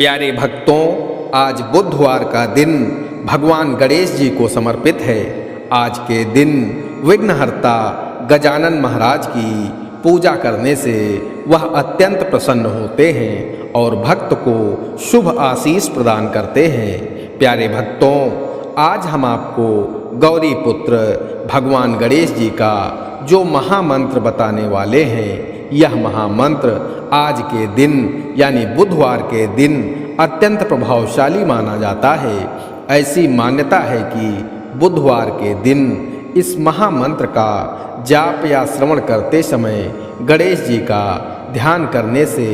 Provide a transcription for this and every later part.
प्यारे भक्तों, आज बुधवार का दिन भगवान गणेश जी को समर्पित है। आज के दिन विघ्नहर्ता गजानन महाराज की पूजा करने से वह अत्यंत प्रसन्न होते हैं और भक्त को शुभ आशीष प्रदान करते हैं। प्यारे भक्तों, आज हम आपको गौरी पुत्र भगवान गणेश जी का जो महामंत्र बताने वाले हैं। यह महामंत्र आज के दिन यानी बुधवार के दिन अत्यंत प्रभावशाली माना जाता है। ऐसी मान्यता है कि बुधवार के दिन इस महामंत्र का जाप या श्रवण करते समय गणेश जी का ध्यान करने से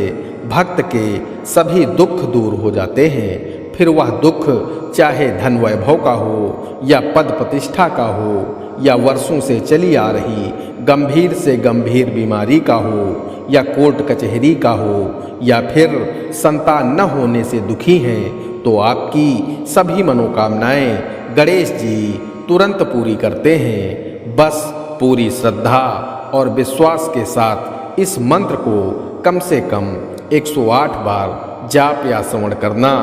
भक्त के सभी दुख दूर हो जाते हैं। फिर वह दुख चाहे धन वैभव का हो या पद प्रतिष्ठा का हो या वर्षों से चली आ रही गंभीर से गंभीर बीमारी का हो या कोर्ट कचहरी का हो या फिर संतान न होने से दुखी हैं, तो आपकी सभी मनोकामनाएं गणेश जी तुरंत पूरी करते हैं। बस पूरी श्रद्धा और विश्वास के साथ इस मंत्र को कम से कम 108 बार जाप या श्रवण करना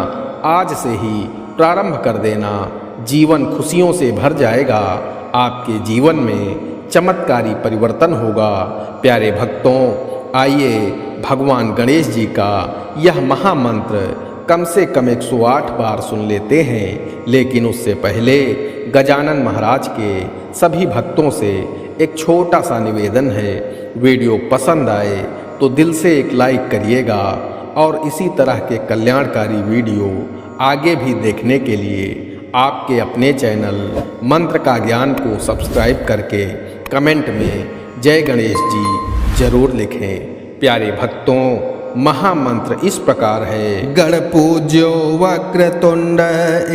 आज से ही प्रारंभ कर देना। जीवन खुशियों से भर जाएगा। आपके जीवन में चमत्कारी परिवर्तन होगा। प्यारे भक्तों, आइए भगवान गणेश जी का यह महामंत्र कम से कम 108 बार सुन लेते हैं। लेकिन उससे पहले गजानन महाराज के सभी भक्तों से एक छोटा सा निवेदन है। वीडियो पसंद आए तो दिल से एक लाइक करिएगा और इसी तरह के कल्याणकारी वीडियो आगे भी देखने के लिए आपके अपने चैनल मंत्र का ज्ञान को सब्सक्राइब करके कमेंट में जय गणेश जी जरूर लिखें। प्यारे भक्तों, महामंत्र इस प्रकार है। गणपूज्यो वक्रतुंड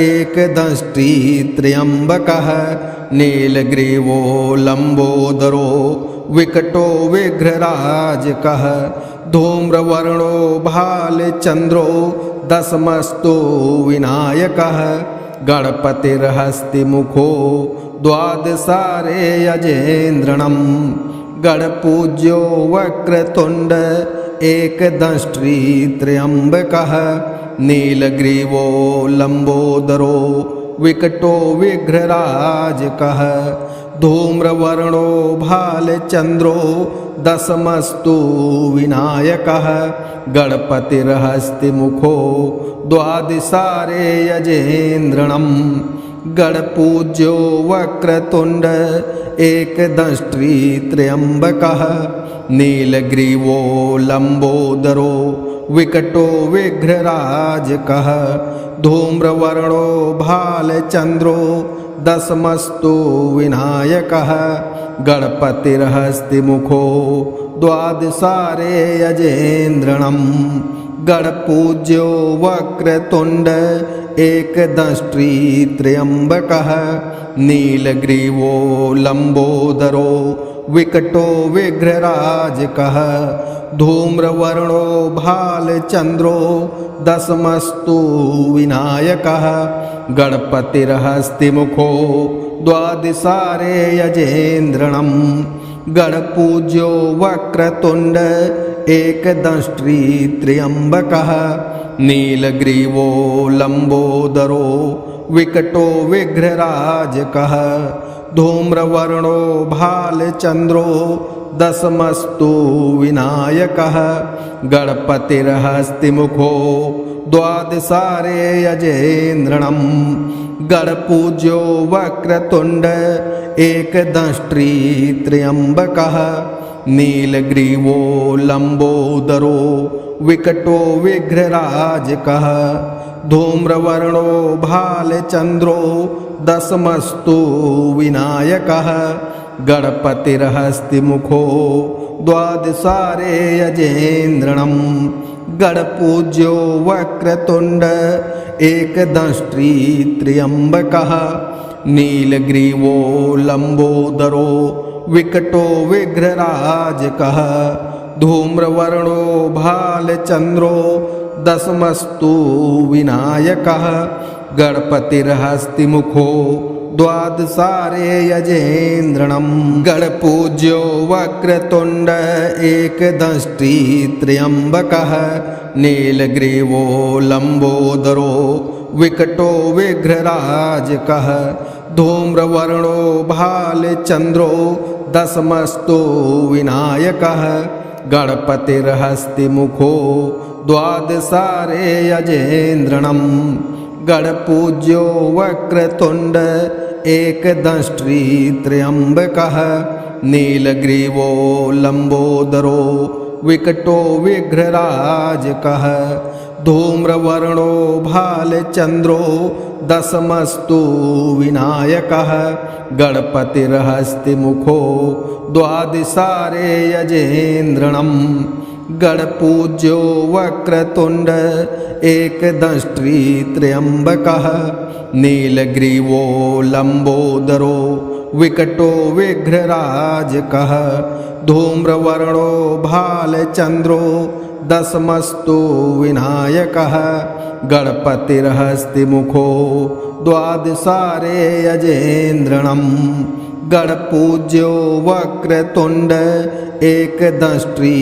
एकदंष्टि त्र्यंबकः नीलग्रीवो लंबोदरो विकटो विघ्नराजकः धूम्रवर्णो भालचंद्रो दशमस्तु विनायकः गणपतिर्हस्तिमुखो द्वादशारे यजेन्द्रणम् गणपूज्यो वक्रतुंड एकदंष्टि त्र्यंबकः नीलग्रीवो लंबोदरो विकटो विघ्नराजकः धूम्रवर्णो भालचंद्रो दशमस्तु विनायकः गणपतिर्हस्तिमुखो द्वादशारे यजेन्द्रणम् गणपूज्यो वक्रतुंड एकदंष्टि त्र्यंबकः नीलग्रीवो लंबोदरो विकटो विघ्नराजकः धूम्रवर्णो भालचंद्रो दशमस्तु विनायकः गणपतिर्हस्तिमुखो द्वादशारे यजेन्द्रणम् गणपूज्यो वक्रतुंड एकदंष्टि त्र्यंबकः नीलग्रीवो लंबोदरो विकटो विघ्नराजकः धूम्रवर्णो भालचंद्रो दशमस्तु विनायकः गणपतिर्हस्तिमुखो द्वादशारे यजेन्द्रणम् गणपूज्यो वक्रतुंड एकदंष्टि त्र्यंबकः नीलग्रीवो लंबोदरो विकटो विघ्नराजकः धूम्रवर्णो भालचंद्रो दशमस्तु विनायकः गणपतिर्हस्तिमुखो द्वादशारे यजेन्द्रणम् गणपूज्यो वक्रतुंड एकदंष्टि त्र्यंबकः नीलग्रीवो लंबोदरो विकटो विघ्नराजकः धूम्रवर्णो भालचंद्रो दशमस्तु विनायकः गणपतिर्हस्तिमुखो द्वादशारे यजेन्द्रणम् गणपूज्यो वक्रतुंड एकदंष्टि त्र्यंबकः नीलग्रीवो लंबोदरो विकटो विघ्नराजकः धूम्रवर्णो भालचंद्रो दशमस्तु विनायकः गणपतिर्हस्तिमुखो द्वादशारे यजेन्द्रणं गणपूज्यो वक्रतुण्ड एकदंष्टि त्र्यम्बकः नीलग्रीवो लम्बोदरो विकटो विघ्नराजकः धूम्रवर्णो भालचन्द्रो दशमस्तु विनायकः गणपतिर्हस्तिमुखो द्वादशारे यजेन्द्रणं गणपूज्यो वक्रतुण्ड एकदंष्ट्री त्र्यम्बकः नीलग्रीवो लम्बोदरो विकटो विघ्नराजकः धूम्रवर्णो भालचन्द्रो दशमस्तु विनायकः गणपतिर्हस्तिमुखो द्वादशारे यजेन्द्रणं गणपूज्यो वक्रतुण्ड एकदंष्ट्री त्र्यम्बकः नीलग्रीवो लम्बोदरो विकटो विघ्नराजकः धूम्रवर्णो भालचन्द्रो दशमस्तु विनायकः गणपतिर्हस्तिमुखो द्वादशारे यजेन्द्रणं गणपूज्यो वक्रतुण्ड एकदंष्ट्री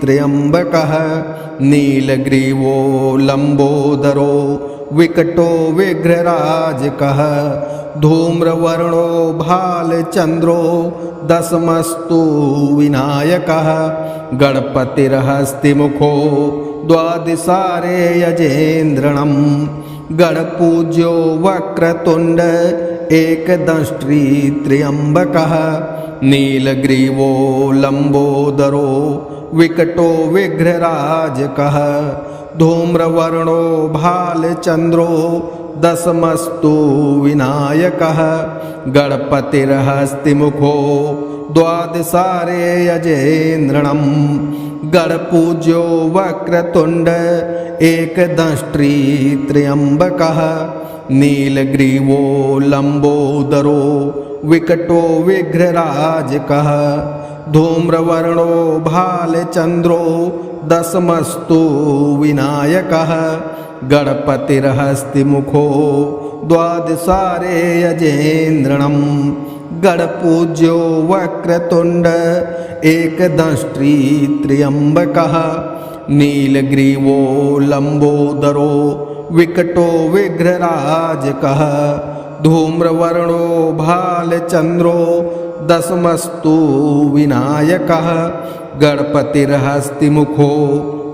त्र्यम्बकः नीलग्रीवो लम्बोदरो विकटो विघ्नराजकः धूम्रवर्णो भालचन्द्रो दशमस्तु विनायकः गणपतिर्हस्तिमुखो द्वादशारे यजेन्द्रणं गणपूज्यो वक्रतुण्ड एकदंष्ट्री त्र्यम्बकः नीलग्रीवो लम्बोदरो विकटो विघ्नराजकः धूम्रवर्णो भालचन्द्रो दशमस्तु विनायकः गणपतिर्हस्तिमुखो द्वादशारे यजेन्द्रणं गणपूज्यो वक्रतुण्ड एकदंष्ट्री त्र्यम्बकः नीलग्रीवो लम्बोदरो विकटो विघ्नराजकः धूम्रवर्णो भालचन्द्रो दशमस्तु विनायकः गणपतिर्हस्तिमुखो द्वादशारे यजेन्द्रणं गणपूज्यो वक्रतुण्ड एकदंष्ट्री त्र्यम्बकः नीलग्रीवो लम्बोदरो विकटो विघ्नराजकः धूम्रवर्णो भालचन्द्रो दशमस्तु विनायकः गणपतिर्हस्तिमुखो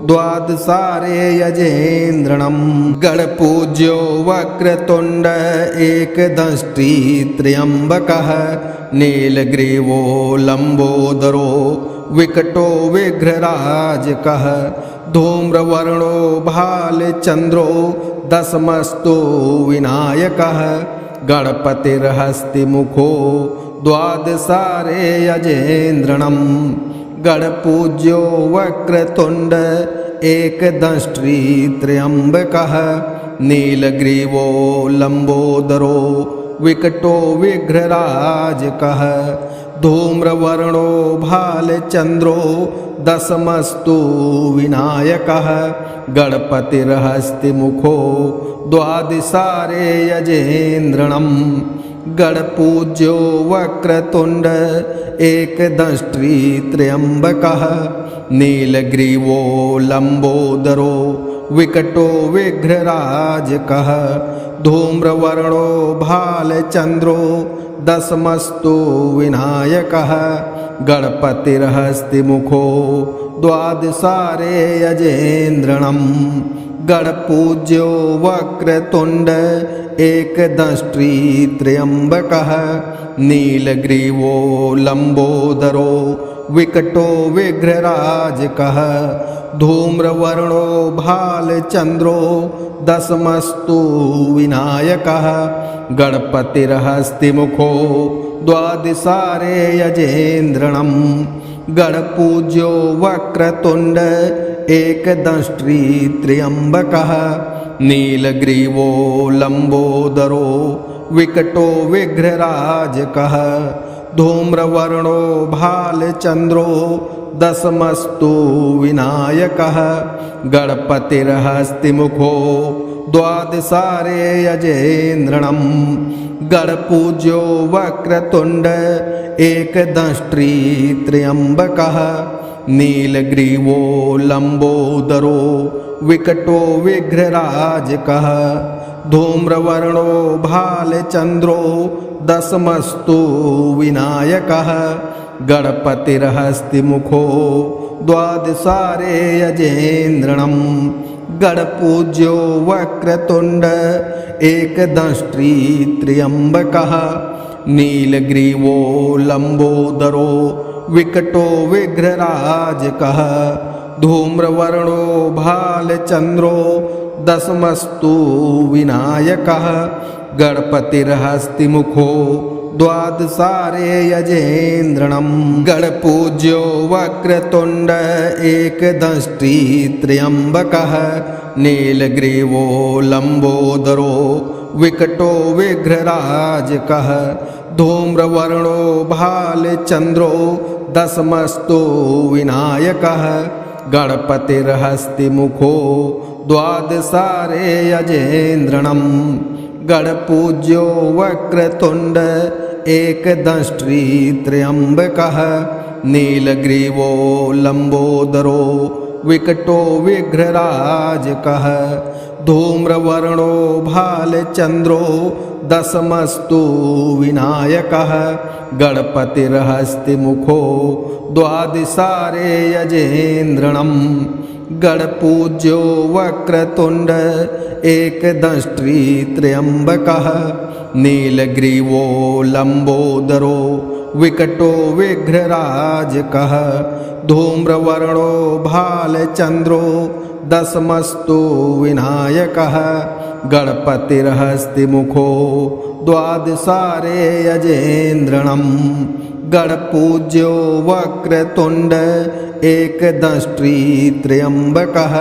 द्वादशारे यजेन्द्रणं गणपूज्यो वक्रतुण्ड एकदंष्ट्री त्र्यम्बकः नीलग्रीवो लम्बोदरो विकटो विघ्नराजकः धूम्रवर्णो भालचन्द्रो दशमस्तु विनायकः गणपतिर्हस्तिमुखो द्वादशारे यजेन्द्रणं गणपूज्यो वक्रतुण्ड एकदंष्ट्री त्र्यम्बकः नीलग्रीवो लम्बोदरो विकटो विघ्नराजकः धूम्रवर्णो भालचन्द्रो दशमस्तु विनायकः गणपतिर्हस्तिमुखो द्वादशारे यजेन्द्रणं गणपूज्यो वक्रतुण्ड एकदंष्ट्री त्र्यम्बकः नीलग्रीवो लम्बोदरो विकटो विघ्नराजकः धूम्रवर्णो भालचन्द्रो दशमस्तु विनायकः गणपतिर्हस्तिमुखो द्वादशारे यजेन्द्रणं गणपूज्यो वक्रतुण्ड एकदंष्ट्री त्र्यम्बकः नीलग्रीवो लम्बोदरो विकटो विघ्नराजकः धूम्रवर्णो भालचन्द्रो दशमस्तु विनायकः गणपतिर्हस्तिमुखो द्वादशारे यजेन्द्रणं गणपूज्यो वक्रतुण्ड एकदंष्ट्री त्र्यम्बकः नीलग्रीवो लम्बोदरो विकटो विघ्नराजकः धूम्रवर्णो भालचन्द्रो दशमस्तु विनायकः गणपतिर्हस्तिमुखो द्वादशारे यजेन्द्रणं गणपूज्यो वक्रतुण्ड एकदंष्ट्री त्र्यम्बकः नीलग्रीवो लम्बोदरो विकटो विघ्नराजकः धूम्रवर्णो भालचन्द्रो दशमस्तु विनायकः गणपतिर्हस्तिमुखो द्वादशारे यजेन्द्रणं गणपूज्यो वक्रतुण्ड एकदंष्ट्री त्र्यम्बकः नीलग्रीवो लम्बोदरो विकटो विघ्नराजकः धूम्रवर्णो भालचन्द्रो दशमस्तु विनायकः गणपतिर्हस्तिमुखो द्वादशारे यजेन्द्रणं गणपूज्यो वक्रतुण्ड एकदंष्ट्री त्र्यम्बकः नीलग्रीवो लम्बोदरो विकटो विघ्नराजकः धूम्रवर्णो भालचन्द्रो दशमस्तु विनायकः गणपतिर्हस्तिमुखो द्वादशारे यजेन्द्रणं गणपूज्यो वक्रतुण्ड एकदंष्ट्री त्र्यम्बकः नीलग्रीवो लम्बोदरो विकटो विघ्नराजकः धूम्रवर्णो भालचन्द्रो दशमस्तु विनायकः गणपतिर्हस्तिमुखो द्वादशारे यजेन्द्रणं गणपूज्यो वक्रतुण्ड एकदंष्ट्री त्र्यम्बकः नीलग्रीवो लम्बोदरो विकटो विघ्नराजकः धूम्रवर्णो भालचन्द्रो दशमस्तु विनायकः गणपतिर्हस्तिमुखो द्वादशारे यजेन्द्रणं गणपूज्यो वक्रतुण्ड एकदंष्ट्री त्र्यम्बकः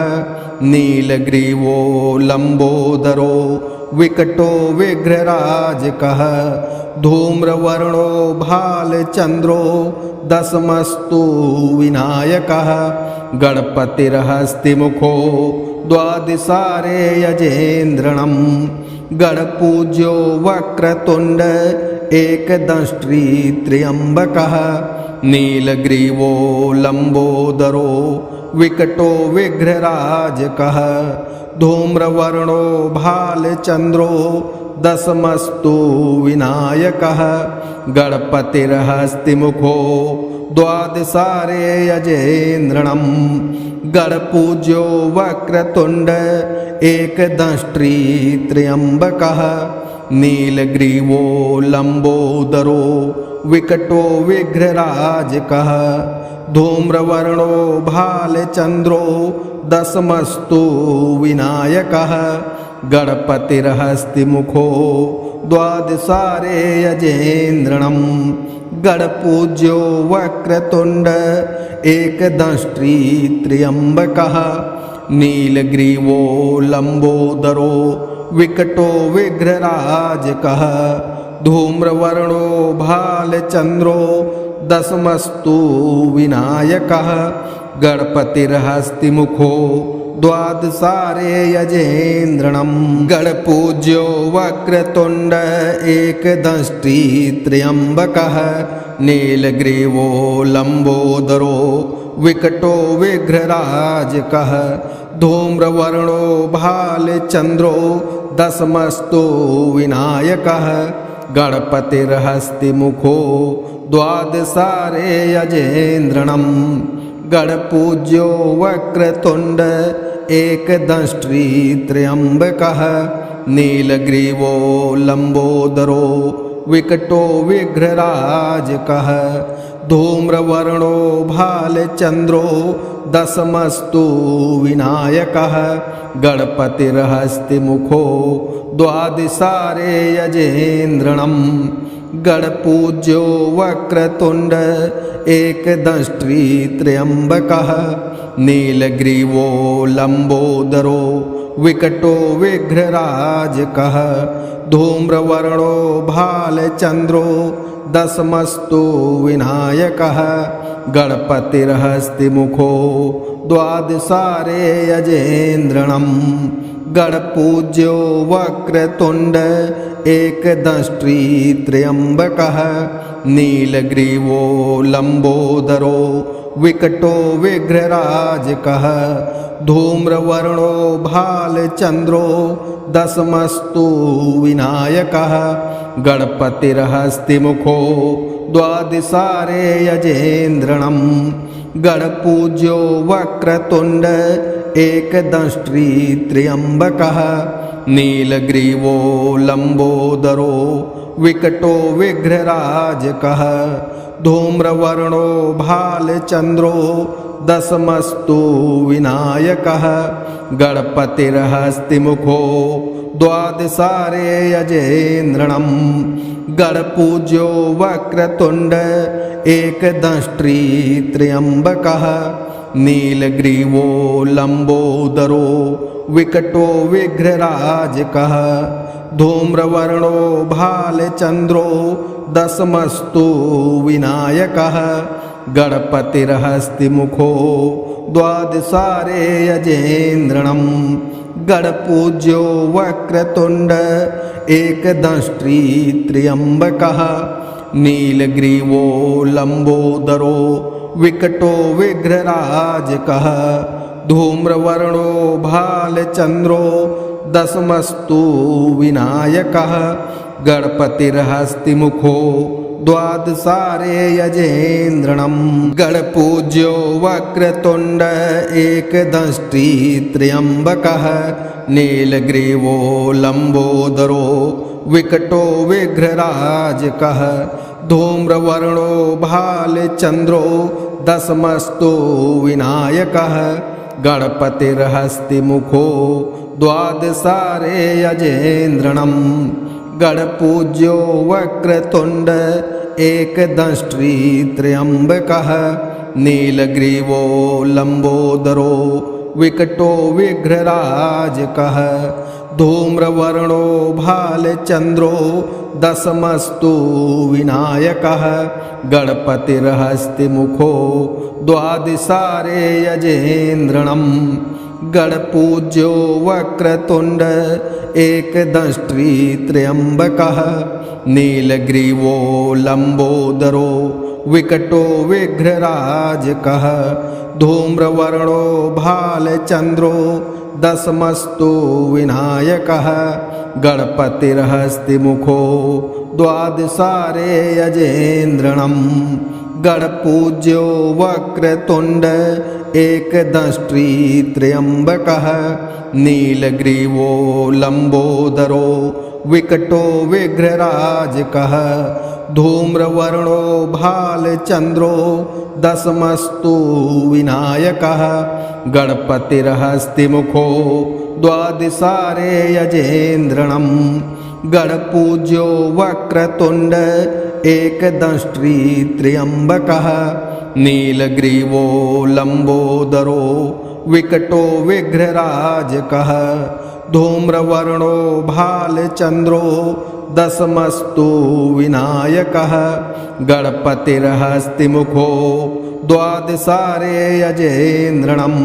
नीलग्रीवो लम्बोदरो विकटो विघ्नराजकः धूम्रवर्णो भालचन्द्रो दशमस्तु विनायकः गणपतिर्हस्तिमुखो द्वादशारे यजेन्द्रणं गणपूज्यो वक्रतुण्ड एकदंष्ट्री त्र्यम्बकः नीलग्रीवो लम्बोदरो विकटो विघ्नराजकः धूम्रवर्णो भालचन्द्रो दशमस्तु विनायकः गणपतिर्हस्तिमुखो द्वादशारे यजेन्द्रणं गणपूज्यो वक्रतुण्ड एकदंष्ट्री त्र्यम्बकः नीलग्रीवो लम्बोदरो विकटो विघ्नराजकः धूम्रवर्णो भालचन्द्रो दशमस्तु विनायकः गणपतिर्हस्तिमुखो द्वादशारे यजेन्द्रणं गणपूज्यो वक्रतुण्ड एकदंष्ट्री त्र्यम्बकः नीलग्रीवो लम्बोदरो विकटो विघ्नराजकः धूम्रवर्णो भालचन्द्रो दशमस्तु विनायकः गणपतिर्हस्तिमुखो द्वादशारे यजेन्द्रणं गणपूज्यो वक्रतुण्ड एकदंष्ट्री त्र्यम्बकः नीलग्रीवो लम्बोदरो विकटो विघ्नराजकः धूम्रवर्णो भालचन्द्रो दशमस्तु विनायकः गणपतिर्हस्तिमुखो द्वादशारे यजेन्द्रणं गणपूज्यो वक्रतुण्ड एकदंष्ट्री त्र्यम्बकः नीलग्रीवो लम्बोदरो विकटो विघ्नराजकः धूम्रवर्णो भालचन्द्रो दशमस्तु विनायकः गणपतिर्हस्तिमुखो द्वादशारे यजेन्द्रणं गणपूज्यो वक्रतुण्ड एकदंष्ट्री त्र्यम्बकः नीलग्रीवो लम्बोदरो विकटो विघ्नराजकः धूम्रवर्णो भालचन्द्रो दशमस्तु विनायकः गणपतिर्हस्तिमुखो द्वादशारे यजेन्द्रणं गणपूज्यो वक्रतुण्ड एकदंष्ट्री त्र्यम्बकः नीलग्रीवो लम्बोदरो विकटो विघ्नराजकः धूम्रवर्णो भालचन्द्रो दशमस्तु विनायकः गणपतिर्हस्तिमुखो द्वादशारे यजेन्द्रणम् गणपूज्यो वक्रतुण्ड एकदंष्ट्री त्र्यम्बकः नीलग्रीवो लम्बोदरो विकटो विघ्नराजकः धूम्रवर्णो भालचन्द्रो दशमस्तु विनायकः गणपतिर्हस्तिमुखो द्वादशारे यजेन्द्रणम् गणपूज्यो वक्रतुण्ड एकदंष्ट्री त्र्यम्बकः नीलग्रीवो लम्बोदरो विकटो विघ्नराजकः धूम्रवर्णो भालचन्द्रो दशमस्तु विनायकः गणपतिर्हस्तिमुखो द्वादशारे यजेन्द्रणम् गणपूज्यो वक्रतुण्ड एकदंष्ट्री त्र्यम्बकः नीलग्रीवो लम्बोदरो विकटो विघ्नराजकः धूम्रवर्णो भालचन्द्रो दशमस्तु विनायकः गणपतिर्हस्तिमुखो द्वादशारे यजेन्द्रणम् गणपूज्यो वक्रतुण्ड एकदंष्ट्री त्र्यम्बकः नीलग्रीवो लम्बोदरो विकटो विघ्नराजकः धूम्रवर्णो भालचन्द्रो दशमस्तु विनायकः गणपतिर्हस्तिमुखो द्वादशारे यजेन्द्रणम् गणपूज्यो वक्रतुण्ड एकदंष्ट्री त्र्यम्बकः नीलग्रीवो लम्बोदरो विकटो विघ्नराजकः धूम्रवर्णो भालचन्द्रो दशमस्तु विनायकः गणपतिर्हस्तिमुखो द्वादशारे यजेन्द्रणम् गणपूज्यो वक्रतुण्ड एकदंष्ट्री त्र्यम्बकः नीलग्रीवो लम्बोदरो विकटो विघ्नराजकः धूम्रवर्णो भालचन्द्रो दशमस्तु विनायकः गणपतिर्हस्तिमुखो द्वादशारे यजेन्द्रणम् गणपूज्यो वक्रतुण्ड एकदंष्ट्री त्र्यम्बकः नीलग्रीवो लम्बोदरो विकटो विघ्नराजकः धूम्रवर्णो भालचन्द्रो दशमस्तु विनायकः गणपतिर्हस्तिमुखो द्वादशारे यजेन्द्रणम् गणपूज्यो वक्रतुण्ड एकदंष्ट्री त्र्यम्बकः नीलग्रीवो लम्बोदरो विकटो विघ्नराजकः धूम्रवर्णो भालचन्द्रो दशमस्तु विनायकः गणपतिर्हस्तिमुखो द्वादशारे यजेन्द्रणम्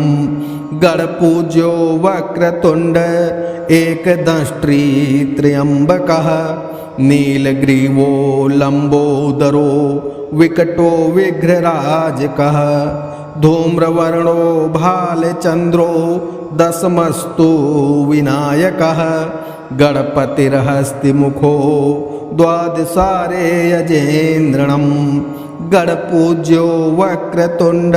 गणपूज्यो वक्रतुण्ड एकदंष्ट्री त्र्यम्बकः नीलग्रीवो लम्बोदरो विकटो विघ्नराजकः धूम्रवर्णो भालचन्द्रो दशमस्तु विनायकः गणपतिर्हस्तिमुखो द्वादशारे यजेन्द्रणम् गणपूज्यो वक्रतुण्ड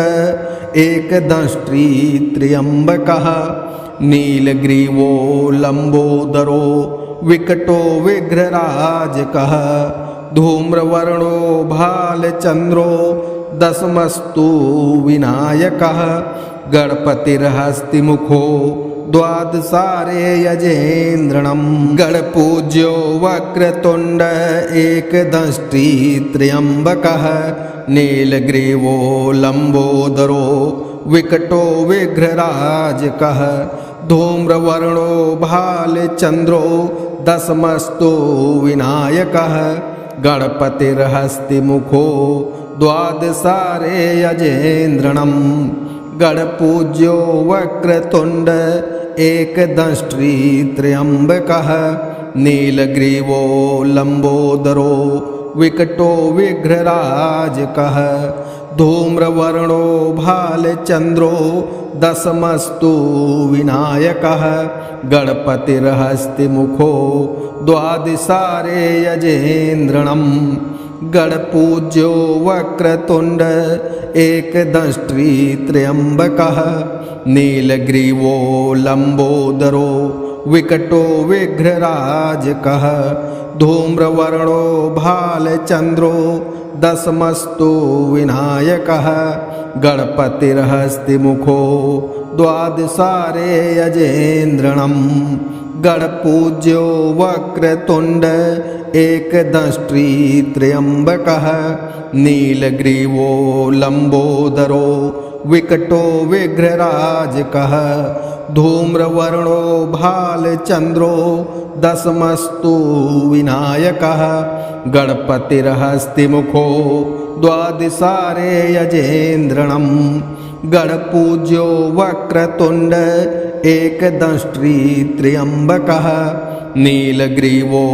एकदंष्ट्री त्र्यम्बकः नीलग्रीवो लम्बोदरो विकटो विघ्नराजकः धूम्रवर्णो भालचन्द्रो दशमस्तु विनायकः गणपतिर्हस्तिमुखो द्वादशारे यजेन्द्रणम् गणपूज्यो वक्रतुण्ड एकदंष्ट्री त्र्यम्बकः नीलग्रीवो लम्बोदरो विकटो विघ्नराजकः धूम्रवर्णो भालचन्द्रो दशमस्तु विनायकः गणपतिर्हस्तिमुखो द्वादशारे यजेन्द्रणम् गणपूज्यो वक्रतुण्ड एकदंष्ट्री त्र्यंबकः नीलग्रीवो लंबोदरो विकटो विघ्नराजकः धूम्रवर्णो भालचंद्रो दशमस्तु विनायकः गणपतिर्हस्तिमुखो द्वादशारे यजेन्द्रणम् गणपूज्यो वक्रतुंड एकदंष्ट्री त्र्यंबकः नीलग्रीवो लंबोदरो विकटो विघ्नराजकः धूम्रवर्णो भालचंद्रो दशमस्तु विनायकः गणपतिर्हस्तिमुखो द्वादशारे यजेन्द्रणम् गणपूज्यो वक्रतुंड एकदंष्ट्री त्र्यंबकः नीलग्रीवो लंबोदरो विकटो विघ्नराजकः धूम्रवर्णो भालचंद्रो दशमस्तु विनायकः गणपतिर्हस्तिमुखो द्वादशारे यजेन्द्रणम् गणपूज्यो वक्रतुंड एकदंष्ट्री त्र्यंबकः नीलग्रीवो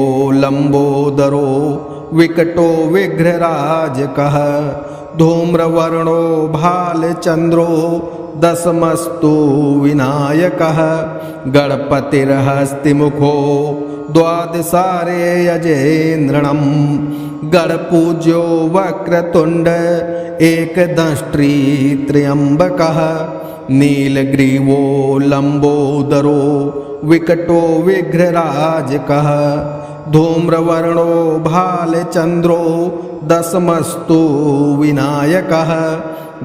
लंबोदरो विकटो विघ्नराजकः धूम्रवर्णो भालचंद्रो दशमस्तु विनायकः गणपतिर्हस्तिमुखो द्वादशारे यजेन्द्रणम् गणपूज्यो वक्रतुंड एकदंष्ट्री त्र्यंबकः नीलग्रीवो लंबोदरो विकटो विघ्नराजकः धूम्रवर्णो भालचंद्रो दशमस्तु विनायकः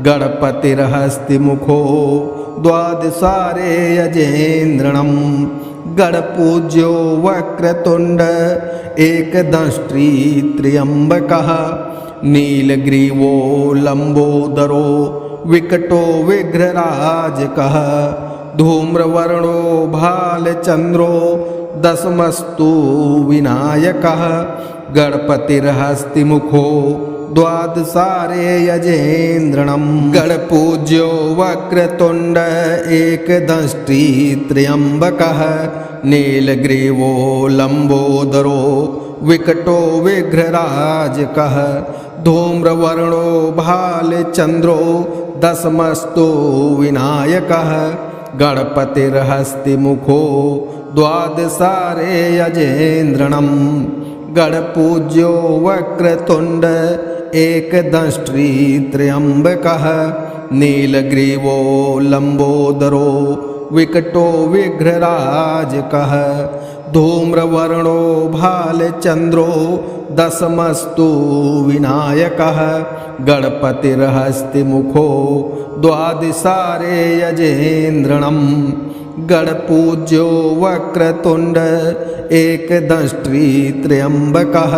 गणपतिर्हस्तिमुखो द्वादशारे यजेन्द्रणम् गणपूज्यो वक्रतुंड एकदंष्ट्री त्र्यंबकः नीलग्रीवो लंबोदरो विकटो विघ्नराजकः धूम्रवर्णो भालचंद्रो दशमस्तु विनायकः गणपतिर्हस्तिमुखो द्वादशारे यजेन्द्रणम् गणपूज्यो वक्रतुंड एकदंष्ट्री त्र्यंबकः नीलग्रीवो लंबोदरो विकटो विघ्नराजकः धूम्रवर्णो भालचंद्रो दशमस्तु विनायकः गणपतिर्हस्तिमुखो द्वादशारे यजेन्द्रणम् गणपूज्यो वक्रतुंड एकदंष्ट्री त्र्यंबकः नीलग्रीवो लंबोदरो विकटो विघ्नराजकः धूम्रवर्णो भालचंद्रो दशमस्तु विनायकः गणपतिर्हस्तिमुखो द्वादशारे यजेन्द्रणम् गणपूज्यो वक्रतुंड एकदंष्ट्री त्र्यंबकः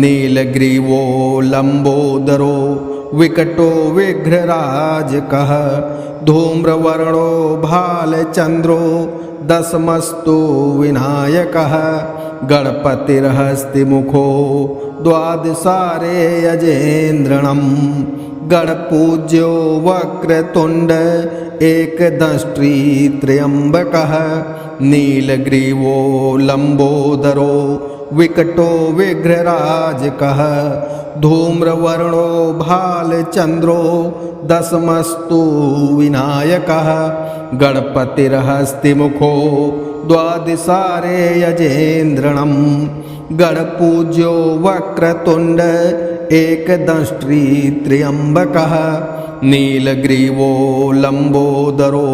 नीलग्रीवो लंबोदरो विकटो विघ्नराजकः धूम्रवर्णो भालचंद्रो दशमस्तु विनायकः गणपतिर्हस्तिमुखो द्वादशारे यजेन्द्रणम् गणपूज्यो वक्रतुंड एकदंष्ट्री त्र्यंबकः नीलग्रीवो लंबोदरो विकटो विघ्नराजकः धूम्रवर्णो भालचंद्रो दशमस्तु विनायकः गणपतिर्हस्तिमुखो द्वादशारे यजेन्द्रणम् गणपूज्यो वक्रतुंड एकदंष्ट्री त्र्यंबकः नीलग्रीवो लंबोदरो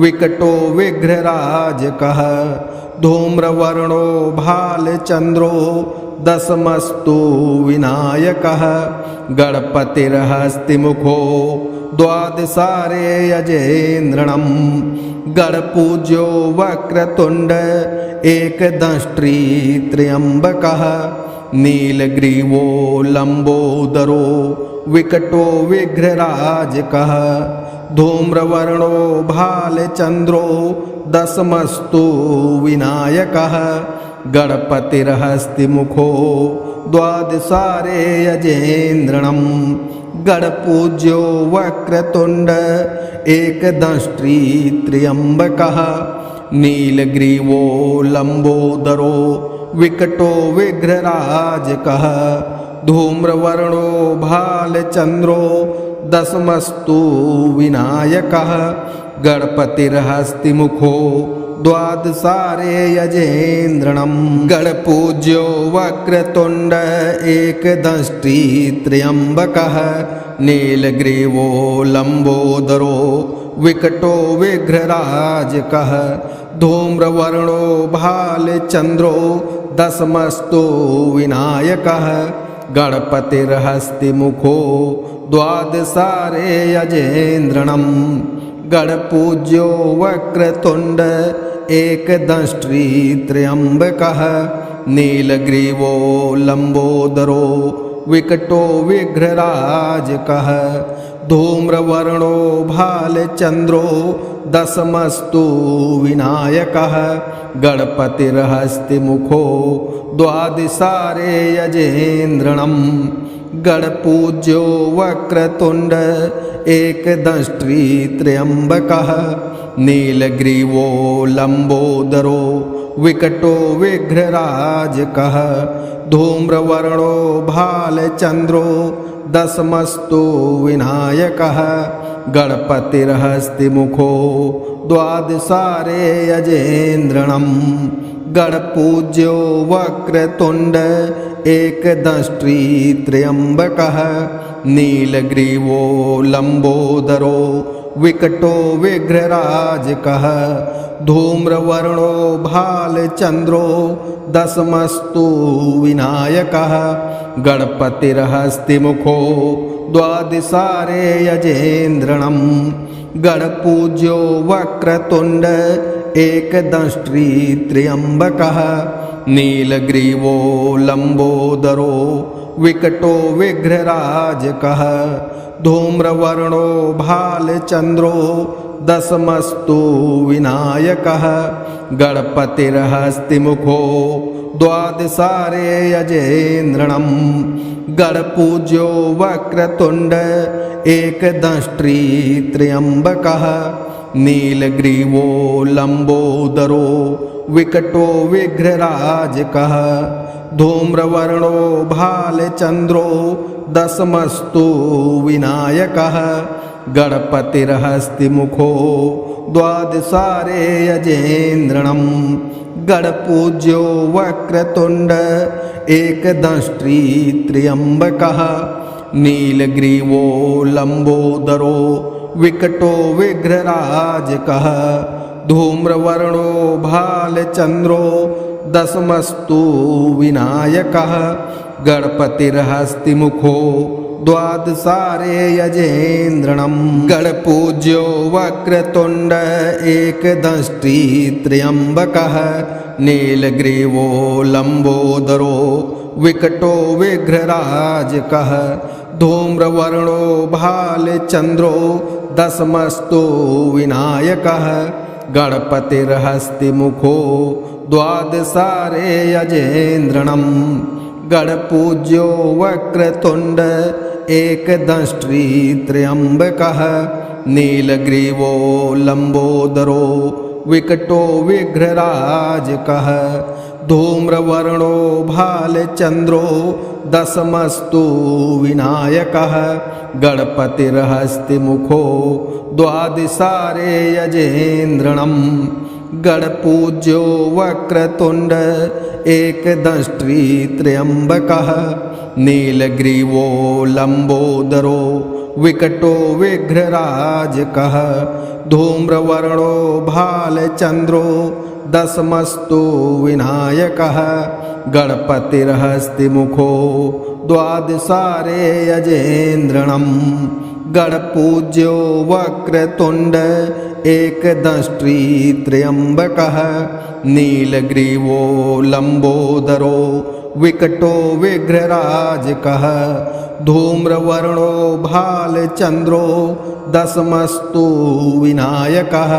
विकटो विघ्नराजकः धूम्रवर्णो भालचंद्रो दशमस्तु विनायकः गणपतिर्हस्तिमुखो द्वादशारे यजेन्द्रणम् गणपूज्यो वक्रतुंड एकदंष्ट्री त्र्यंबकः नीलग्रीवो लंबोदरो विकटो विघ्नराजकः धूम्रवर्णो भालचंद्रो दशमस्तु विनायकः गणपतिर्हस्तिमुखो द्वादशारे यजेन्द्रणम् गणपूज्यो वक्रतुंड एकदंष्ट्री त्र्यंबकः नीलग्रीवो लंबोदरो विकटो विघ्नराजकः धूम्रवर्णो भालचंद्रो दशमस्तु विनायकः गणपतिर्हस्तिमुखो द्वादशारे यजेन्द्रणं गणपूज्यो वक्रतुण्ड एकदंष्टि त्र्यम्बकः नीलग्रीवो लंबोदरो विकटो विघ्नराजकः धूम्रवर्णो भालचंद्रो दशमस्तु विनायकः गणपतिर्हस्तिमुखो द्वादशारे यजेन्द्रणं गणपूज्यो वक्रतुण्ड एकदंष्ट्री त्र्यम्बकः नीलग्रीवो लंबोदरो विकटो विघ्नराजकः धूम्रवर्णो भालचंद्रो दशमस्तु विनायकः गणपतिर्हस्तिमुखो द्वादशारे यजेन्द्रणं गणपूज्यो वक्रतुण्ड एकदंष्ट्री त्र्यम्बकः नीलग्रीवो लंबोदरो विकटो विघ्नराजकः धूम्रवर्णो भालचंद्रो दशमस्तु विनायकः गणपतिर्हस्तिमुखो द्वादशारे यजेन्द्रणं गणपूज्यो वक्रतुण्ड एकदंष्ट्री त्र्यम्बकः नीलग्रीवो लंबोदरो विकटो विघ्नराजकः धूम्रवर्णो भालचंद्रो दशमस्तु विनायकः गणपतिर्हस्तिमुखो द्वादशारे यजेन्द्रणं गणपूज्यो वक्रतुण्ड एकदंष्ट्री त्र्यम्बकः नीलग्रीवो लंबोदरो विकटो विघ्नराजकः धूम्रवर्णो भालचंद्रो दशमस्तु विनायकः गणपतिर्हस्तिमुखो द्वादशारे यजेन्द्रणं गणपूज्यो वक्रतुण्ड एकदंष्ट्री त्र्यम्बकः नीलग्रीवो लंबोदरो विकटो विघ्नराजकः धूम्रवर्णो भालचंद्रो दशमस्तु विनायकः गणपतिर्हस्तिमुखो द्वादशारे यजेन्द्रणं गणपूज्यो वक्रतुण्ड एकदंष्ट्री त्र्यम्बकः नीलग्रीवो लंबोदरो विकटो विघ्नराजकः धूम्रवर्णो भालचंद्रो दशमस्तु विनायकः गणपतिर्हस्तिमुखो द्वादशारे यजेन्द्रणं गणपूज्यो वक्रतुण्ड एकदंष्ट्री त्र्यम्बकः नीलग्रीवो लंबोदरो विकटो विघ्नराजकः धूम्रवर्णो भालचंद्रो दशमस्तु विनायकः गणपतिर्हस्तिमुखो द्वादशारे यजेन्द्रणं गणपूज्यो वक्रतुण्ड एकदंष्ट्री त्र्यम्बकः नीलग्रीवो लंबोदरो विकटो विघ्नराजकः धूम्रवर्णो भालचंद्रो दशमस्तु विनायकः गणपतिर्हस्तिमुखो द्वादशारे यजेन्द्रणं गणपूज्यो वक्रतुण्ड एकदंष्ट्री त्र्यम्बकः नीलग्रीवो लंबोदरो विकटो विघ्नराजकः धूम्रवर्णो भालचंद्रो दशमस्तु विनायकः गणपतिर्हस्तिमुखो द्वादशारे यजेन्द्रणं गणपूज्यो वक्रतुण्ड एकदंष्ट्री त्र्यम्बकः नीलग्रीवो लंबोदरो विकटो विघ्नराजकः धूम्रवर्णो भालचंद्रो दशमस्तु विनायकः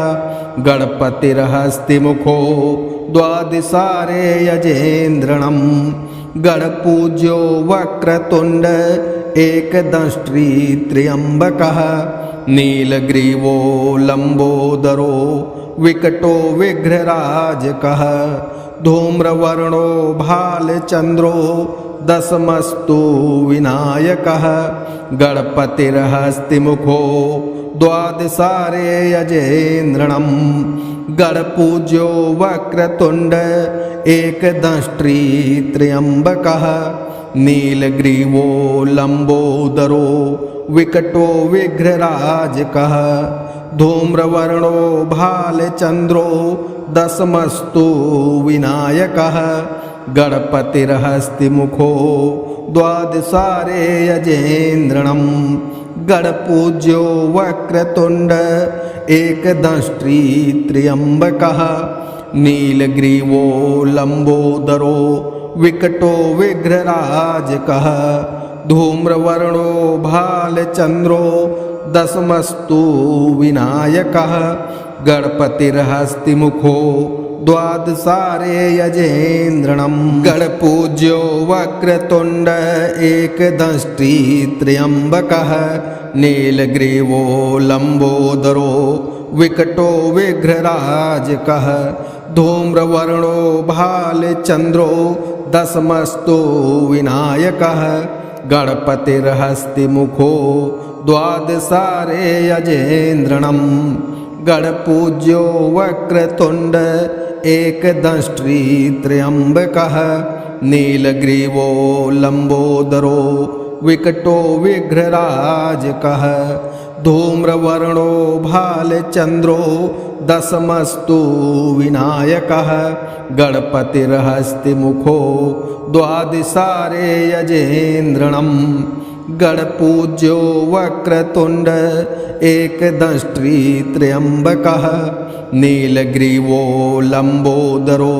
गणपतिर्हस्तिमुखो द्वादशारे यजेन्द्रणं गणपूज्यो वक्रतुण्ड एकदंष्ट्री त्र्यम्बकः नीलग्रीवो लंबोदरो विकटो विघ्नराजकः धूम्रवर्णो भालचन्द्रो दशमस्तु विनायकः गणपतिर्हस्तिमुखो द्वादशारे यजेन्द्रणम् गणपूज्यो वक्रतुण्ड एकदंष्ट्री त्र्यम्बकः नीलग्रीवो लम्बोदरो विकटो विघ्नराजकः धूम्रवर्णो भालचन्द्रो दशमस्तु विनायकः गणपतिर्हस्तिमुखो द्वादशारे यजेन्द्रणम् गणपूज्यो वक्रतुण्ड एकदंष्ट्री त्र्यम्बकः नीलग्रीवो लम्बोदरो विकटो विघ्नराजकः धूम्रवर्णो भालचन्द्रो दशमस्तु विनायकः गणपतिर्हस्तिमुखो द्वादशारे यजेन्द्रणम् गणपूज्यो वक्रतुण्ड एकदंष्ट्री त्र्यम्बकः नीलग्रीवो लम्बोदरो विकटो विघ्नराजकः धूम्रवर्णो भालचन्द्रो दशमस्तु विनायकः गणपतिर्हस्तिमुखो द्वादशारे यजेन्द्रणम् गणपूज्यो वक्रतुण्ड एकदंष्ट्री त्र्यम्बकः नीलग्रीवो लम्बोदरो विकटो विघ्नराजकः धूम्रवर्णो भालचन्द्रो दशमस्तु विनायकः गणपतिर्हस्तिमुखो द्वादशारे यजेन्द्रणम् गणपूज्यो वक्रतुण्ड एकदंष्ट्री त्र्यम्बकः नीलग्रीवो लम्बोदरो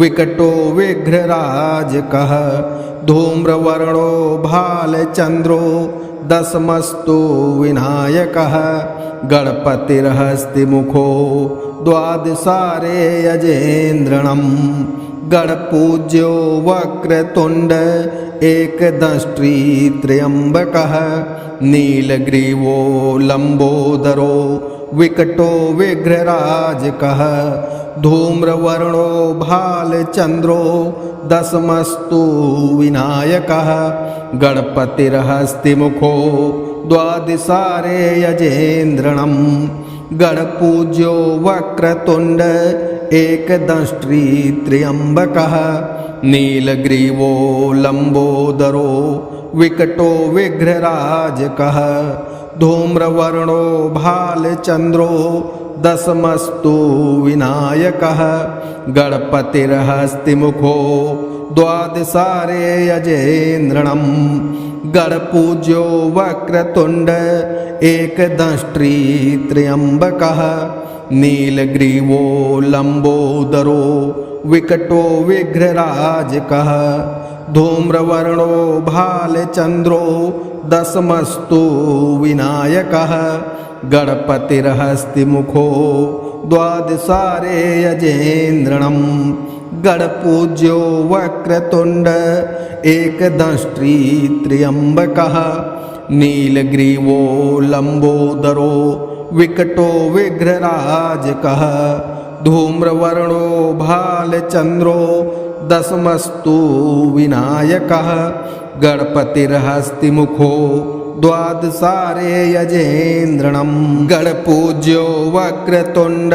विकटो विघ्नराजकः धूम्रवर्णो भालचन्द्रो दशमस्तु विनायकः गणपतिर्हस्तिमुखो द्वादशारे यजेन्द्रणम् गणपूज्यो वक्रतुण्ड एकदंष्ट्री त्र्यम्बकः नीलग्रीवो लम्बोदरो विकटो विघ्नराजकः धूम्रवर्णो भालचन्द्रो दशमस्तु विनायकः गणपतिर्हस्तिमुखो द्वादशारे यजेन्द्रणम् गणपूज्यो वक्रतुण्ड एकदंष्ट्री त्र्यम्बकः नीलग्रीवो लम्बोदरो विकटो विघ्नराजकः धूम्रवर्णो भालचन्द्रो दशमस्तु विनायकः गणपतिर्हस्तिमुखो द्वादशारे यजेन्द्रणम् गणपूज्यो वक्रतुण्ड एकदंष्ट्री त्र्यम्बकः नीलग्रीवो लम्बोदरो विकटो विघ्नराजकः धूम्रवर्णो भालचन्द्रो दशमस्तु विनायकः गणपतिर्हस्तिमुखो द्वादशारे यजेन्द्रणम् गणपूज्यो वक्रतुण्ड एकदंष्ट्री त्र्यम्बकः नीलग्रीवो लम्बोदरो विकटो विघ्नराजकः धूम्रवर्णो भालचन्द्रो दशमस्तु विनायकः गणपतिर्हस्तिमुखो द्वादशारे यजेन्द्रणम् गणपूज्यो वक्रतुण्ड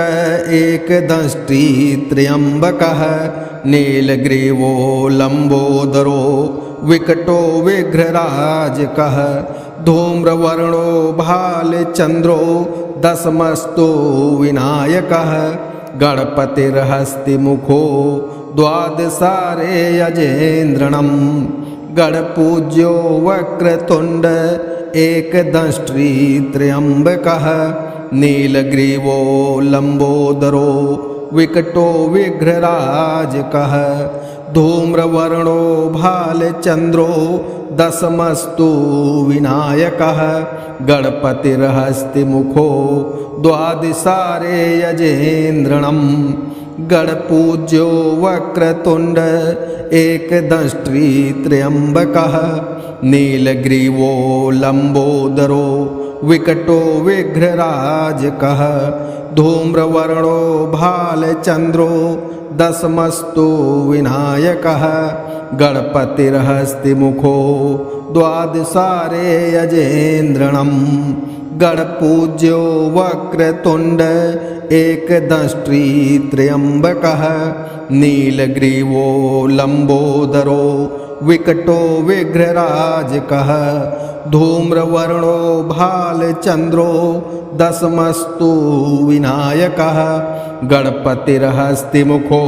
एकदंष्ट्री त्र्यम्बकः नीलग्रीवो लम्बोदरो विकटो विघ्नराजकः धूम्रवर्णो भालचन्द्रो दशमस्तु विनायकः गणपतिर्हस्तिमुखो द्वादशारे यजेन्द्रणम् गणपूज्यो वक्रतुण्ड एकदंष्ट्री त्र्यम्बकः नीलग्रीवो लम्बोदरो विकटो विघ्नराजकः धूम्रवर्णो भालचन्द्रो दशमस्तु विनायकः गणपतिर्हस्तिमुखो द्वादशारे यजेन्द्रणम् गणपूज्यो वक्रतुण्ड एकदंष्ट्री त्र्यम्बकः नीलग्रीवो लम्बोदरो विकटो विघ्नराजकः धूम्रवर्णो भालचन्द्रो दशमस्तु विनायकः गणपतिर्हस्तिमुखो द्वादशारे यजेन्द्रणम् गणपूज्यो वक्रतुण्ड एकदंष्ट्री त्र्यम्बकः नीलग्रीवो लम्बोदरो विकटो विघ्नराजकः धूम्रवर्णो भालचन्द्रो दशमस्तु विनायकः गणपतिर्हस्तिमुखो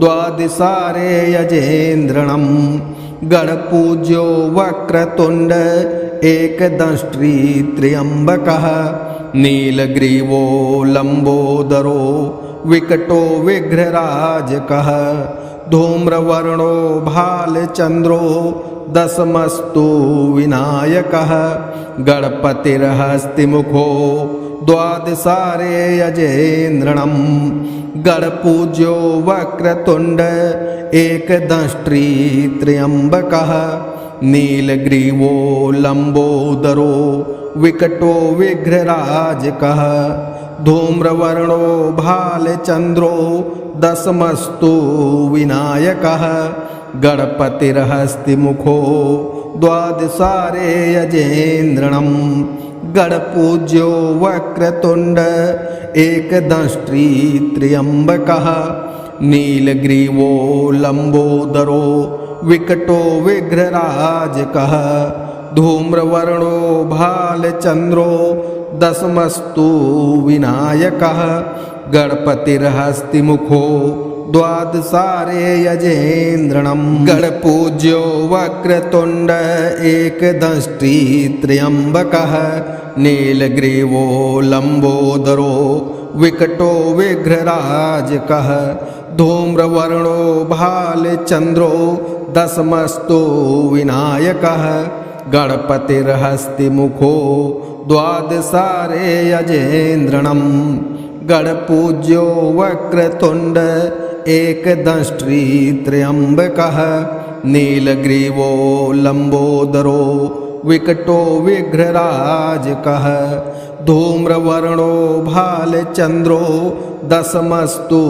द्वादशारे यजेन्द्रणम् गणपूज्यो वक्रतुण्ड एकदंष्ट्री त्र्यम्बकः नीलग्रीवो लम्बोदरो विकटो विघ्नराजकः धूम्रवर्णो भालचन्द्रो दशमस्तु विनायकः गणपतिर्हस्तिमुखो द्वादशारे यजेन्द्रणम् गणपूज्यो वक्रतुण्ड एकदंष्ट्री त्र्यम्बकः नीलग्रीवो लम्बोदरो विकटो विघ्नराजकः धूम्रवर्णो भालचन्द्रो दशमस्तु विनायकः गणपतिर्हस्तिमुखो द्वादशारे यजेन्द्रणम् गणपूज्यो वक्रतुण्ड एकदंष्ट्री त्र्यम्बकः नीलग्रीवो लम्बोदरो विकटो विघ्नराजकः धूम्रवर्णो भालचन्द्रो दशमस्तु विनायकः गणपतिर्हस्तिमुखो द्वादशारे यजेन्द्रणम् गणपूज्यो वक्रतुण्ड एकदंष्ट्री त्र्यम्बकः नीलग्रीवो लम्बोदरो विकटो विघ्नराजकः धूम्रवर्णो भालचन्द्रो दशमस्तु विनायकः गणपतिर्हस्तिमुखो द्वादशारे यजेन्द्रणम् गणपूज्यो वक्रतुण्ड एकदंष्ट्री त्र्यम्बकः नीलग्रीवो लम्बोदरो विकटो विघ्नराजकः धूम्रवर्णो भालचन्द्रो दशमस्तु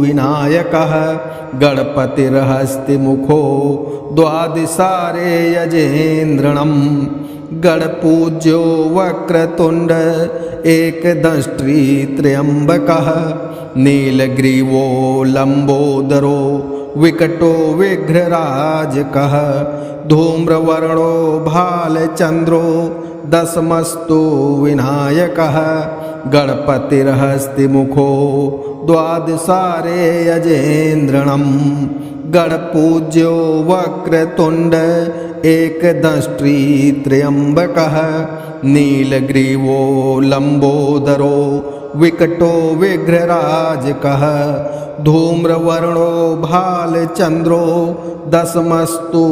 विनायकः गणपतिर्हस्तिमुखो द्वादशारे यजेन्द्रणम् गणपूज्यो वक्रतुण्ड एकदंष्ट्री त्र्यम्बकः नीलग्रीवो लम्बोदरो विकटो विघ्नराजकः धूम्रवर्णो भालचन्द्रो दशमस्तु विनायकः गणपतिर्हस्तिमुखो द्वादशारे यजेन्द्रणम् गणपूज्यो वक्रतुण्ड एकदंष्ट्री त्र्यम्बकः नीलग्रीवो लम्बोदरो विकटो विघ्नराजकः धूम्रवर्णो भालचन्द्रो दशमस्तु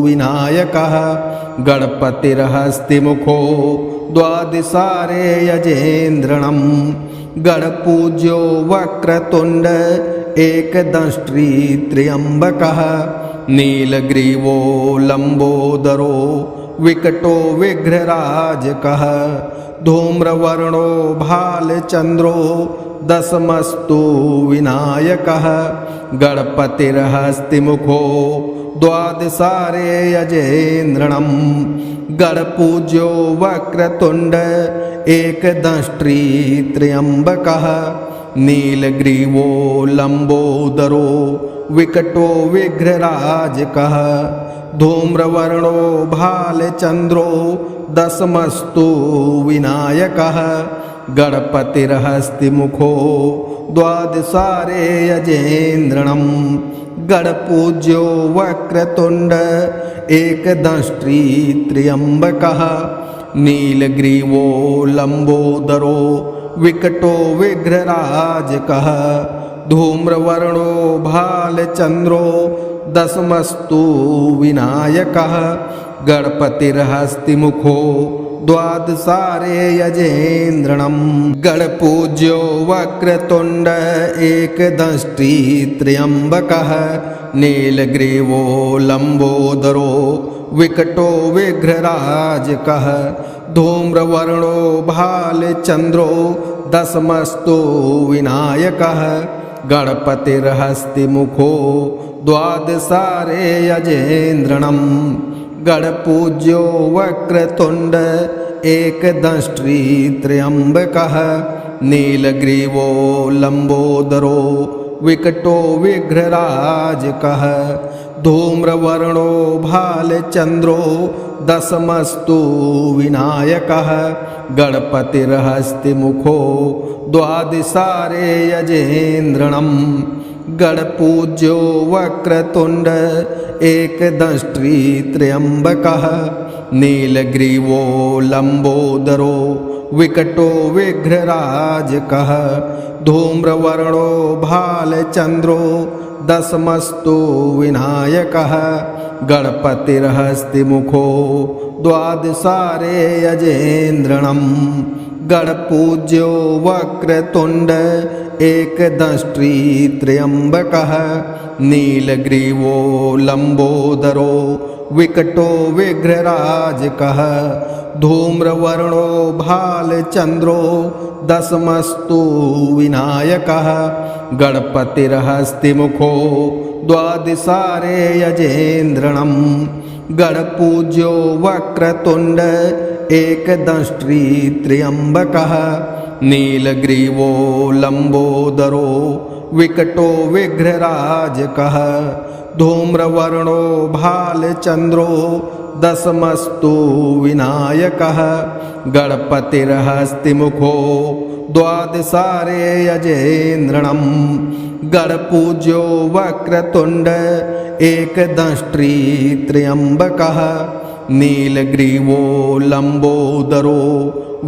विनायकः गणपतिर्हस्तिमुखो द्वादशारे यजेन्द्रणम् गणपूज्यो वक्रतुण्ड एकदंष्ट्री त्र्यम्बकः नीलग्रीवो लम्बोदरो विकटो विघ्नराजकः धूम्रवर्णो भालचन्द्रो दशमस्तु विनायकः गणपतिर्हस्तिमुखो द्वादशारे यजेन्द्रणम् गणपूज्यो वक्रतुण्ड एकदंष्ट्री त्र्यम्बकः नीलग्रीवो लम्बोदरो विकटो विघ्नराजकः धूम्रवर्णो भालचन्द्रो दशमस्तु विनायकः गणपतिर्हस्तिमुखो द्वादशारे यजेन्द्रणम् गणपूज्यो वक्रतुण्ड एकदंष्ट्री त्र्यम्बकः नीलग्रीवो लम्बोदरो विकटो विघ्नराजकः धूम्रवर्णो भालचन्द्रो दशमस्तु विनायकः गणपतिर्हस्तिमुखो द्वादशारे यजेन्द्रणम् गणपूज्यो वक्रतुण्ड एकदंष्ट्री त्र्यम्बकः नीलग्रीवो लम्बोदरो विकटो विघ्नराजकः धूम्रवर्णो भालचन्द्रो दशमस्तु विनायकः गणपतिर्हस्तिमुखो द्वादशारे यजेन्द्रणम् गणपूज्यो वक्रतुण्ड एकदंष्ट्री त्र्यम्बकः नीलग्रीवो लम्बोदरो विकटो विघ्नराजकः धूम्रवर्णो भालचन्द्रो दशमस्तु विनायकः गणपतिर्हस्तिमुखो द्वादशारे यजेन्द्रणम् गणपूज्यो वक्रतुण्ड एकदंष्ट्री त्र्यम्बकः नीलग्रीवो लम्बोदरो विकटो विघ्नराजकः धूम्रवर्णो भालचन्द्रो दशमस्तु विनायकः गणपतिर्हस्तिमुखो द्वादशारे यजेन्द्रणम् गणपूज्यो वक्रतुण्ड एकदंष्ट्री त्र्यम्बकः नीलग्रीवो लम्बोदरो विकटो विघ्नराजकः धूम्रवर्णो भालचन्द्रो दशमस्तु विनायकः गणपतिर्हस्तिमुखो द्वादशारे यजेन्द्रणम् गणपूज्यो वक्रतुण्ड एकदंष्ट्री त्र्यम्बकः नीलग्रीवो लम्बोदरो विकटो विघ्नराजकः धूम्रवर्णो भालचन्द्रो दशमस्तु विनायकः गणपतिर्हस्तिमुखो द्वादशारे यजेन्द्रणम् गणपूज्यो वक्रतुण्ड एकदंष्ट्री त्र्यम्बकः नीलग्रीवो लम्बोदरो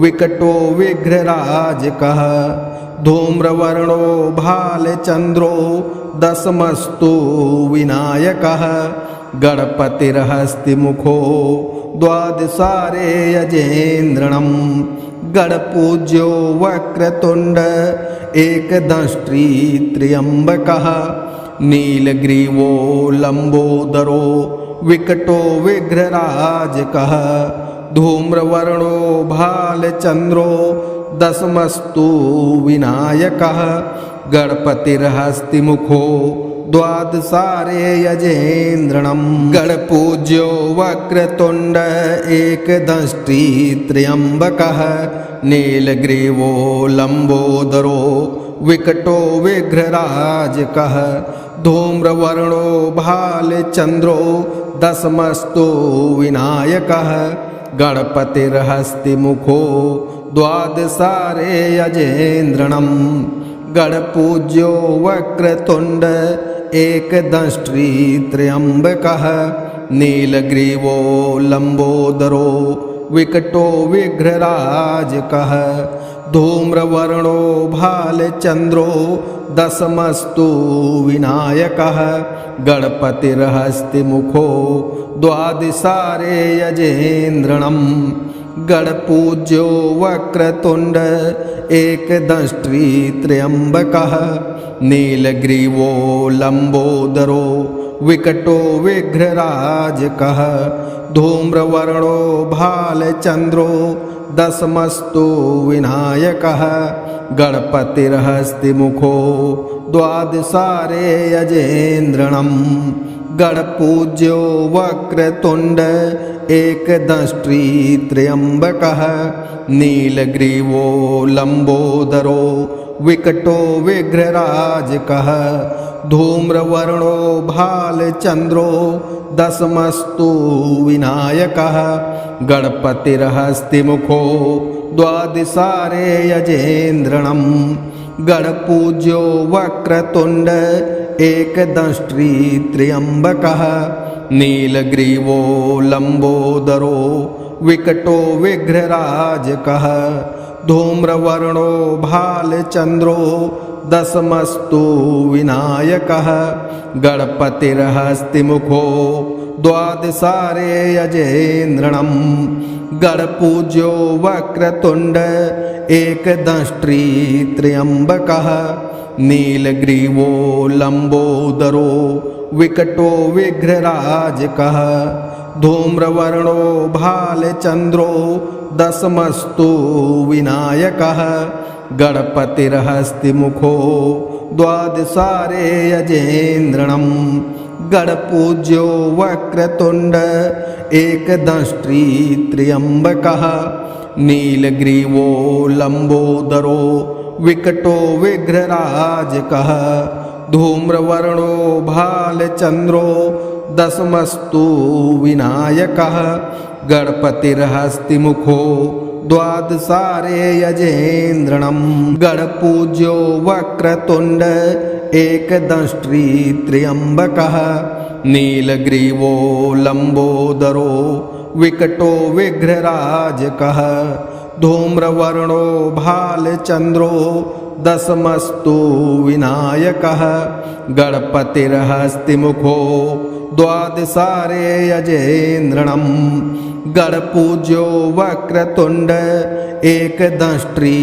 विकटो विघ्नराजकः धूम्रवर्णो भालचन्द्रो दशमस्तु विनायकः गणपतिर्हस्तिमुखो द्वादशारे यजेन्द्रणम् गणपूज्यो वक्रतुण्ड एकदंष्ट्री त्र्यम्बकः नीलग्रीवो लम्बोदरो विकटो विघ्नराजकः धूम्रवर्णो भालचन्द्रो दशमस्तु विनायकः गणपतिर्हस्तिमुखो द्वादशारे यजेन्द्रणम् गणपूज्यो वक्रतुण्ड एकदंष्ट्री त्र्यम्बकः नीलग्रीवो लम्बोदरो विकटो विघ्नराजकः धूम्रवर्णो भालचन्द्रो दशमस्तु विनायकः गणपतिर्हस्तिमुखो द्वादशारे यजेन्द्रणम् गणपूज्यो वक्रतुण्ड एकदंष्ट्री त्र्यम्बकः नीलग्रीवो लम्बोदरो विकटो विघ्नराजकः धूम्रवर्णो भालचन्द्रो दशमस्तु विनायकः गणपतिर्हस्तिमुखो द्वादशारे यजेन्द्रणम् गणपूज्यो वक्रतुण्ड एकदंष्ट्री त्र्यम्बकः नीलग्रीवो लम्बोदरो विकटो विघ्नराजकः धूम्रवर्णो भालचन्द्रो दशमस्तु विनायकः गणपतिर्हस्तिमुखो द्वादशारे यजेन्द्रणम् गणपूज्यो वक्रतुण्ड एकदंष्ट्री त्र्यम्बकः नीलग्रीवो लम्बोदरो विकटो विघ्नराजकः धूम्रवर्णो भालचन्द्रो दशमस्तु विनायकः गणपतिर्हस्तिमुखो द्वादशारे यजेन्द्रणम् गणपूज्यो वक्रतुण्ड एकदंष्ट्री त्र्यम्बकः नीलग्रीवो लम्बोदरो विकटो विघ्नराजकः धूम्रवर्णो भालचन्द्रो दशमस्तु विनायकः गणपतिर्हस्तिमुखो द्वादशारे यजेन्द्रणम् गणपूज्यो वक्रतुण्ड एकदंष्ट्री त्र्यम्बकः नीलग्रीवो लम्बोदरो विकटो विघ्नराजकः धूम्रवर्णो भालचन्द्रो दशमस्तु विनायकः गणपतिर्हस्तिमुखो द्वादशारे यजेन्द्रणं गणपूज्यो वक्रतुण्ड एकदंष्ट्री त्र्यम्बकः नीलग्रीवो लम्बोदरो विकटो विघ्नराजकः धूम्रवर्णो भालचन्द्रो दशमस्तु विनायकः गणपतिर्हस्तिमुखो द्वादशारे यजेन्द्रणं गणपूज्यो वक्रतुण्ड एकदंष्ट्री त्र्यम्बकः नीलग्रीवो लम्बोदरो विकटो विघ्नराजकः धूम्रवर्णो भालचन्द्रो दशमस्तु विनायकः गणपतिर्हस्तिमुखो द्वादशारे यजेन्द्रणं गणपूज्यो वक्रतुण्ड एकदंष्ट्री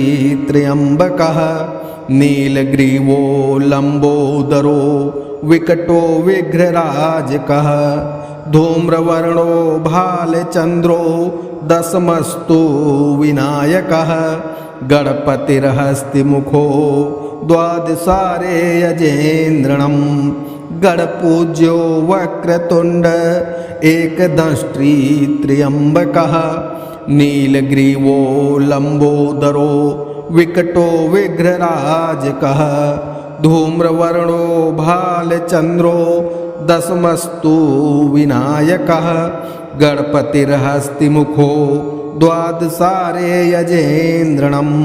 त्र्यम्बकः नीलग्रीवो लम्बोदरो विकटो विघ्नराजकः धूम्रवर्णो भालचन्द्रो दशमस्तु विनायकः गणपतिर्हस्तिमुखो द्वादशारे यजेन्द्रणं गणपूज्यो वक्रतुण्ड एकदंष्ट्री त्र्यम्बकः नीलग्रीवो लम्बोदरो विकटो विघ्नराजकः धूम्रवर्णो भालचन्द्रो दशमस्तु विनायकः गणपतिर्हस्तिमुखो द्वादशारे यजेन्द्रणम्।